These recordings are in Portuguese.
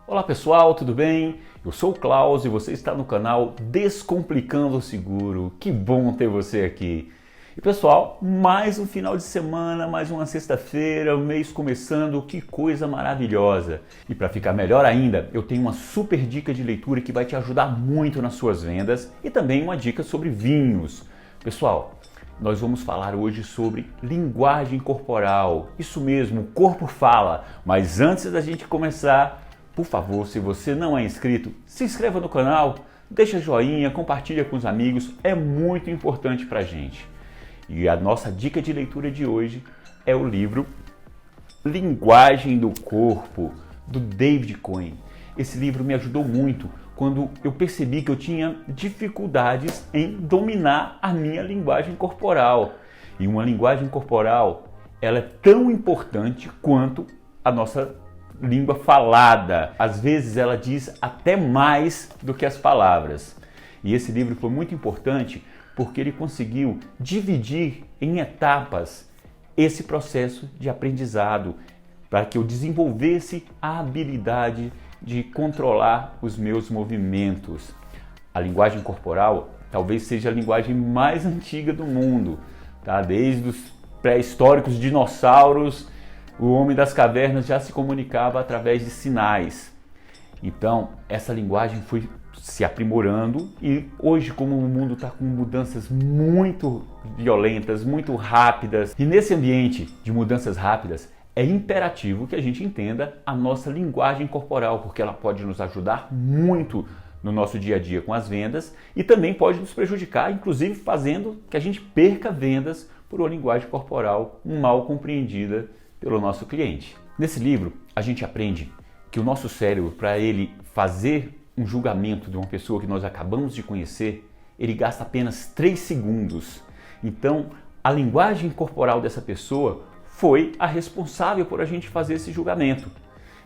Olá pessoal, tudo bem? Eu sou o Klaus e você está no canal Descomplicando o Seguro. Que bom ter você aqui. E pessoal, mais um final de semana, mais uma sexta-feira, o mês começando, que coisa maravilhosa. E para ficar melhor ainda, eu tenho uma super dica de leitura que vai te ajudar muito nas suas vendas e também uma dica sobre vinhos. Pessoal, nós vamos falar hoje sobre linguagem corporal. Isso mesmo, o corpo fala. Mas antes da gente começar, por favor, se você não é inscrito, se inscreva no canal, deixa joinha, compartilha com os amigos, é muito importante pra gente. E a nossa dica de leitura de hoje é o livro Linguagem do Corpo, do David Cohen. Esse livro me ajudou muito quando eu percebi que eu tinha dificuldades em dominar a minha linguagem corporal. E uma linguagem corporal, ela é tão importante quanto a nossa língua falada. Às vezes ela diz até mais do que as palavras. E esse livro foi muito importante porque ele conseguiu dividir em etapas esse processo de aprendizado para que eu desenvolvesse a habilidade de controlar os meus movimentos. A linguagem corporal talvez seja a linguagem mais antiga do mundo, tá? Desde os pré-históricos dinossauros, o homem das cavernas já se comunicava através de sinais. Então, essa linguagem foi se aprimorando e hoje, como o mundo está com mudanças muito violentas, muito rápidas, e nesse ambiente de mudanças rápidas, é imperativo que a gente entenda a nossa linguagem corporal, porque ela pode nos ajudar muito no nosso dia a dia com as vendas e também pode nos prejudicar, inclusive fazendo que a gente perca vendas por uma linguagem corporal mal compreendida pelo nosso cliente. Nesse livro, a gente aprende que o nosso cérebro, para ele fazer um julgamento de uma pessoa que nós acabamos de conhecer, ele gasta apenas 3 segundos. Então, a linguagem corporal dessa pessoa foi a responsável por a gente fazer esse julgamento.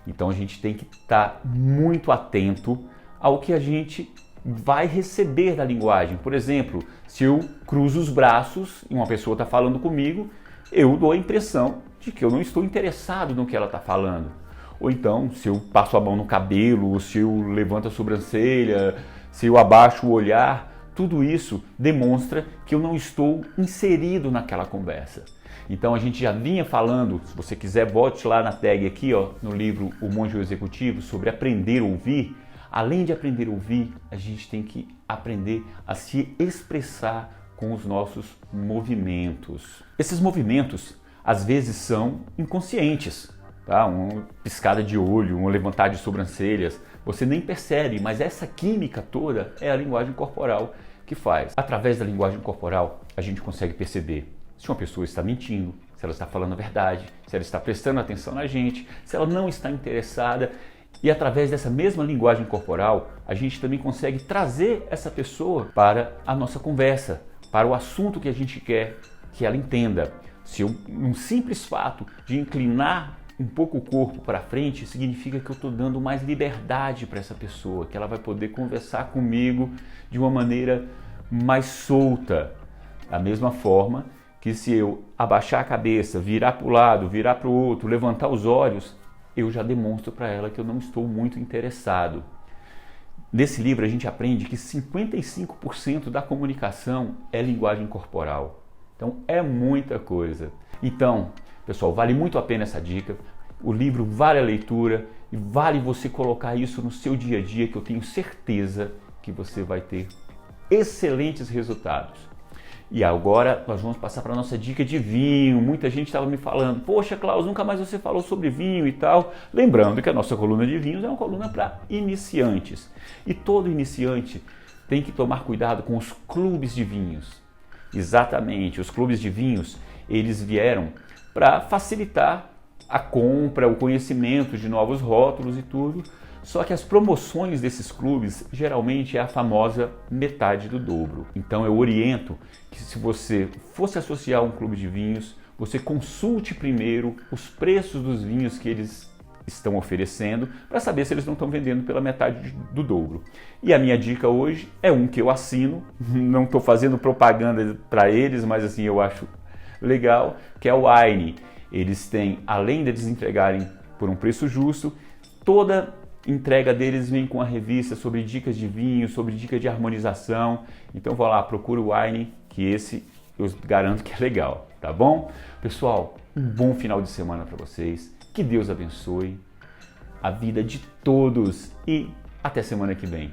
Então, a gente tem que estar muito atento ao que a gente vai receber da linguagem. Por exemplo, se eu cruzo os braços e uma pessoa está falando comigo, eu dou a impressão de que eu não estou interessado no que ela está falando. Ou então, se eu passo a mão no cabelo, se eu levanto a sobrancelha, se eu abaixo o olhar, tudo isso demonstra que eu não estou inserido naquela conversa. Então a gente já vinha falando, se você quiser volte lá na tag aqui, ó, no livro O Monge Executivo, sobre aprender a ouvir. Além de aprender a ouvir, a gente tem que aprender a se expressar com os nossos movimentos. Esses movimentos às vezes são inconscientes. Tá? Uma piscada de olho, um levantar de sobrancelhas, você nem percebe, mas essa química toda é a linguagem corporal que faz. Através da linguagem corporal, a gente consegue perceber se uma pessoa está mentindo, se ela está falando a verdade, se ela está prestando atenção na gente, se ela não está interessada. E através dessa mesma linguagem corporal, a gente também consegue trazer essa pessoa para a nossa conversa, para o assunto que a gente quer que ela entenda. Se eu, um simples fato de inclinar um pouco o corpo para frente, significa que eu estou dando mais liberdade para essa pessoa, que ela vai poder conversar comigo de uma maneira mais solta. Da mesma forma que se eu abaixar a cabeça, virar para o lado, virar para o outro, levantar os olhos, eu já demonstro para ela que eu não estou muito interessado. Nesse livro a gente aprende que 55% da comunicação é linguagem corporal. Então é muita coisa. Então, pessoal, vale muito a pena essa dica. O livro vale a leitura e vale você colocar isso no seu dia a dia, que eu tenho certeza que você vai ter excelentes resultados. E agora nós vamos passar para a nossa dica de vinho. Muita gente estava me falando, poxa Klaus, nunca mais você falou sobre vinho e tal. Lembrando que a nossa coluna de vinhos é uma coluna para iniciantes. E todo iniciante tem que tomar cuidado com os clubes de vinhos. Exatamente, os clubes de vinhos, eles vieram para facilitar a compra, o conhecimento de novos rótulos e tudo. Só que as promoções desses clubes geralmente é a famosa metade do dobro. Então eu oriento que se você fosse associar um clube de vinhos, você consulte primeiro os preços dos vinhos que eles estão oferecendo para saber se eles não estão vendendo pela metade do dobro. E a minha dica hoje é um que eu assino, não estou fazendo propaganda para eles, mas assim eu acho legal, que é o Wine. Eles têm, além de eles entregarem por um preço justo, toda entrega deles vem com a revista sobre dicas de vinho, sobre dicas de harmonização. Então vá lá, procura o Wine, que esse eu garanto que é legal, tá bom? Pessoal, um bom final de semana para vocês. Que Deus abençoe a vida de todos e até semana que vem.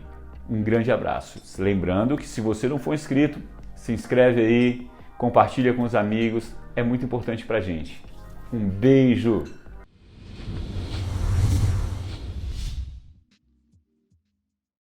Um grande abraço. Lembrando que se você não for inscrito, se inscreve aí, compartilha com os amigos, é muito importante pra gente. Um beijo!